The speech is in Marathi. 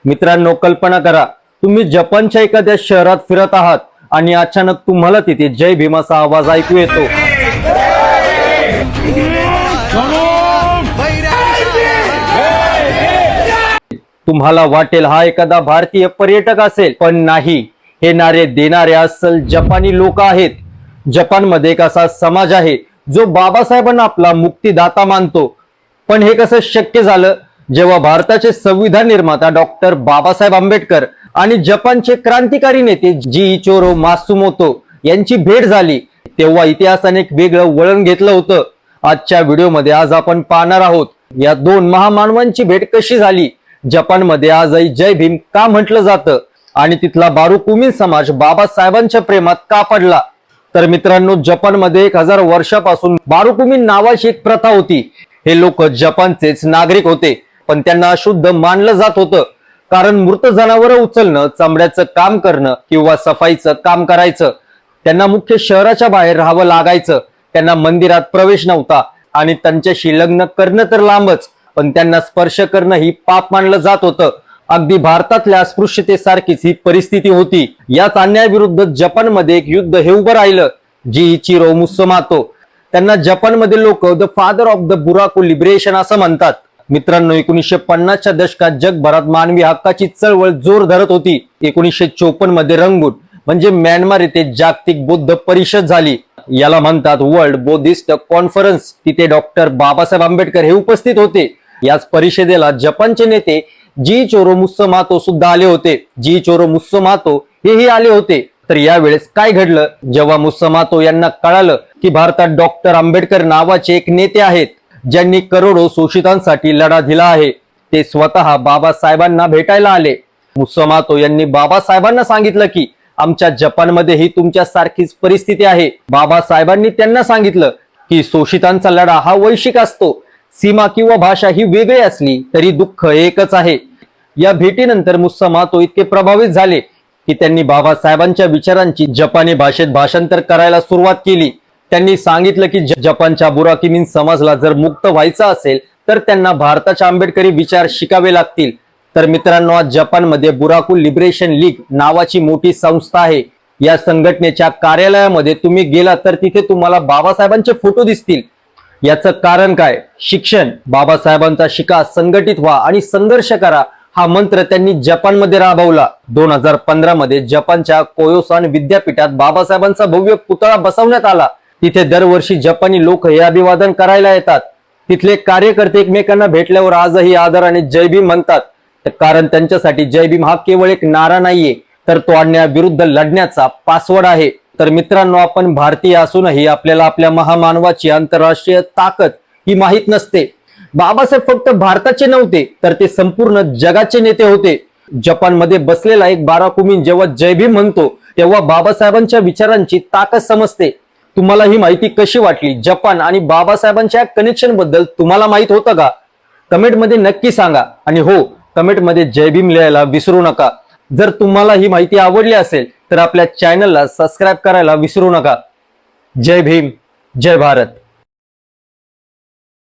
मित्रांनो, कल्पना करा, तुम्ही जपानच्या एखाद्या शहरात फिरत आहात आणि अचानक तुम्हाला तिथे जय भीमाचा आवाज ऐकू येतो. तुम्हाला वाटेल हा एखादा भारतीय पर्यटक असेल, पण नाही, हे नारे देणारे असल जपानी लोक आहेत. जपानमध्ये एक असा समाज आहे जो बाबासाहेबांना आपला मुक्तिदाता मानतो. पण हे कसं शक्य झालं? जेव्हा भारताचे संविधान निर्माता डॉक्टर बाबासाहेब आंबेडकर आणि जपानचे क्रांतिकारी नेते जीइचोरो मात्सुमोतो यांची भेट झाली, तेव्हा इतिहासाने एक वेगळं वळण घेतलं होतं. आजच्या व्हिडिओमध्ये आज आपण पाहणार आहोत या दोन महामानवांची भेट कशी झाली, जपानमध्ये आजही जय भीम का म्हटलं जातं आणि तिथला बारुकुमिन समाज बाबासाहेबांच्या प्रेमात का पडला. तर मित्रांनो, जपानमध्ये 1000 वर्षापासून बारुकुमिन नावाची एक प्रथा होती. हे लोक जपानचेच नागरिक होते, पण त्यांना अशुद्ध मानलं जात होतं, कारण मृत जनावरं उचलणं, चामड्याचं काम करणं किंवा सफाईचं काम करायचं. त्यांना मुख्य शहराच्या बाहेर राहावं लागायचं. त्यांना मंदिरात प्रवेश नव्हता आणि त्यांच्याशी लग्न करणं तर लांबच, पण त्यांना स्पर्श करणं ही पाप मानलं जात होतं. अगदी भारतातल्या अस्पृश्यतेसारखीच ही परिस्थिती होती. याच अन्यायाविरुद्ध जपानमध्ये एक युद्ध हे उभं राहिलं. जीइचोरो मात्सुमोतो, त्यांना जपानमध्ये लोक the father of the Buraku liberation असं म्हणतात. मित्रांनो, 1950च्या दशकात जगभरात मानवी हक्काची चळवळ जोर धरत होती. 1954 मध्ये रंगून म्हणजे म्यानमार येथे जागतिक बौद्ध परिषद झाली. याला म्हणतात वर्ल्ड बौद्धिस्ट कॉन्फरन्स. तिथे डॉक्टर बाबासाहेब आंबेडकर हे उपस्थित होते. याच परिषदेला जपानचे नेते जीइचोरो मात्सुमोतो सुद्धा आले होते. जीइचोरो मात्सुमोतो हेही आले होते. तर यावेळेस काय घडलं? जेव्हा मात्सुमोतो यांना कळालं की भारतात डॉक्टर आंबेडकर नावाचे एक नेते आहेत ज्यांनी करोडो शोषितांसाठी लढा दिला आहे, ते स्वतः बाबासाहेबांना भेटायला आले. मात्सुमोतो यांनी बाबासाहेबांना सांगितलं की आमच्या जपानमध्ये ही तुमच्या सारखीच परिस्थिती आहे. बाबासाहेबांनी त्यांना सांगितलं की शोषितांचा लढा हा वैश्विक असतो. सीमा किंवा भाषा ही वेगळी असली तरी दुःख एकच आहे. या भेटीनंतर मात्सुमोतो इतके प्रभावित झाले की त्यांनी बाबासाहेबांच्या विचारांची जपानी भाषेत भाषांतर करायला सुरुवात केली. त्यांनी सांगितलं की जपानच्या बुराकिमिन समाजाला जर मुक्त व्हायचं असेल तर त्यांना भारताच्या आंबेडकरी विचार शिकावे लागतील. तर मित्रांनो, आज जपानमध्ये बुराकू लिबरेशन लीग नावाची मोठी संस्था आहे. या संघटनेच्या कार्यालयामध्ये तुम्ही गेला तर तिथे तुम्हाला बाबासाहेबांचे फोटो दिसतील. याचं कारण काय? शिक्षण. बाबासाहेबांचा शिका, संघटित व्हा आणि संघर्ष करा हा मंत्र त्यांनी जपानमध्ये राबवला. 2015 मध्ये जपानच्या कोयोसान विद्यापीठात बाबासाहेबांचा भव्य पुतळा बसवण्यात आला. तिथे दरवर्षी जपानी लोक हे अभिवादन करायला येतात. तिथले कार्यकर्ते एकमेकांना भेटल्यावर आजही आदराने जय भीम म्हणतात, कारण त्यांच्यासाठी जय भीम हा केवळ एक नारा नाहीये, तर तो अन्यायाविरुद्ध लढण्याचा पासवर्ड आहे. तर मित्रांनो, आपण भारतीय असूनही आपल्याला आपल्या महामानवाची आंतरराष्ट्रीय ताकद ही माहीत नसते. बाबासाहेब फक्त भारताचे नव्हते, तर ते संपूर्ण जगाचे नेते होते. जपानमध्ये बसलेला एक बाराकुमिन जेव्हा जय भीम म्हणतो, तेव्हा बाबासाहेबांच्या विचारांची ताकद समजते. तुम्हाला ही माहिती कशी वाटली? जपान आणि बाबासाहेबांच्या कनेक्शन बद्दल तुम्हाला माहित होतं का? कमेंटमध्ये नक्की सांगा. आणि हो, कमेंटमध्ये जय भीम लिहायला विसरू नका. जर तुम्हाला ही माहिती आवडली असेल तर आपल्या चॅनलला सबस्क्राईब करायला विसरू नका. जय भीम, जय भारत.